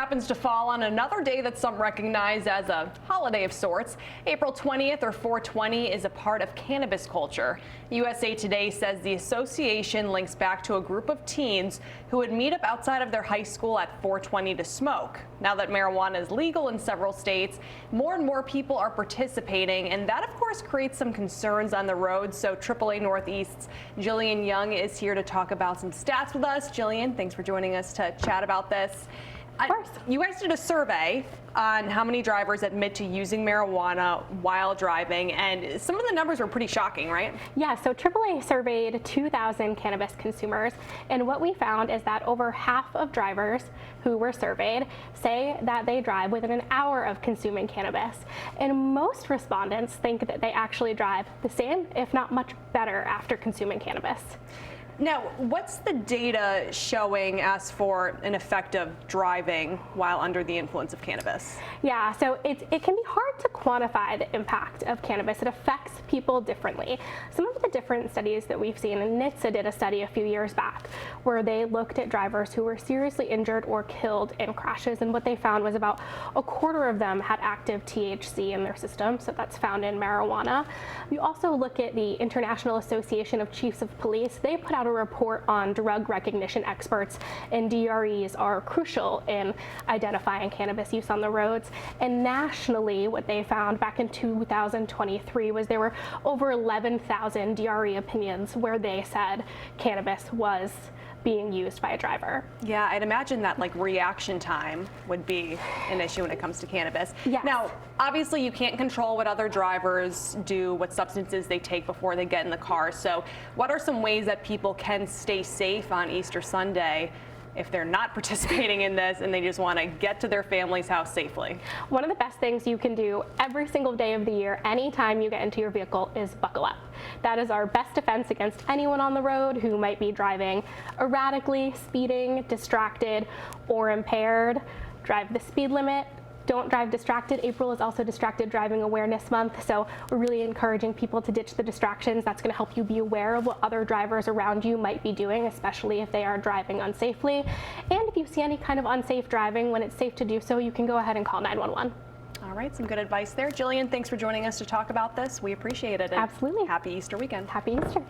happens to fall on another day that some recognize as a holiday of sorts. April 20th, or 420, is a part of cannabis culture. USA Today says the association links back to a group of teens who would meet up outside of their high school at 420 to smoke. Now that marijuana is legal in several states, more and more people are participating, and that, of course, creates some concerns on the road. So AAA Northeast's Jillian Young is here to talk about some stats with us. Jillian, thanks for joining us to chat about this. Of course. You guys did a survey on how many drivers admit to using marijuana while driving, and some of the numbers were pretty shocking, right? Yeah, so AAA surveyed 2,000 cannabis consumers, and what we found is that over half of drivers who were surveyed say that they drive within an hour of consuming cannabis, and most respondents think that they actually drive the same, if not much better, after consuming cannabis. Now, what's the data showing as for an effect of driving while under the influence of cannabis? Yeah, so it can be hard to quantify the impact of cannabis. It affects people differently. Some of the different studies that we've seen, and NHTSA did a study a few years back where they looked at drivers who were seriously injured or killed in crashes, and what they found was about a quarter of them had active THC in their system, so that's found in marijuana. We also look at the International Association of Chiefs of Police. They put out a report on drug recognition experts, and DREs are crucial in identifying cannabis use on the roads. And nationally, what they found back in 2023 was there were over 11,000 DRE opinions where they said cannabis was being used by a driver. Yeah, I'd imagine that like reaction time would be an issue when it comes to cannabis. Yes. Now, obviously you can't control what other drivers do, what substances they take before they get in the car. So what are some ways that people can stay safe on Easter Sunday if they're not participating in this and they just want to get to their family's house safely? One of the best things you can do every single day of the year, anytime you get into your vehicle, is buckle up. That is our best defense against anyone on the road who might be driving erratically, speeding, distracted, or impaired. Drive the speed limit. Don't drive distracted. April is also Distracted Driving Awareness Month, so we're really encouraging people to ditch the distractions. That's going to help you be aware of what other drivers around you might be doing, especially if they are driving unsafely. And if you see any kind of unsafe driving, when it's safe to do so, you can go ahead and call 911. All right, some good advice there. Jillian, thanks for joining us to talk about this. We appreciate it. Absolutely. Happy Easter weekend. Happy Easter.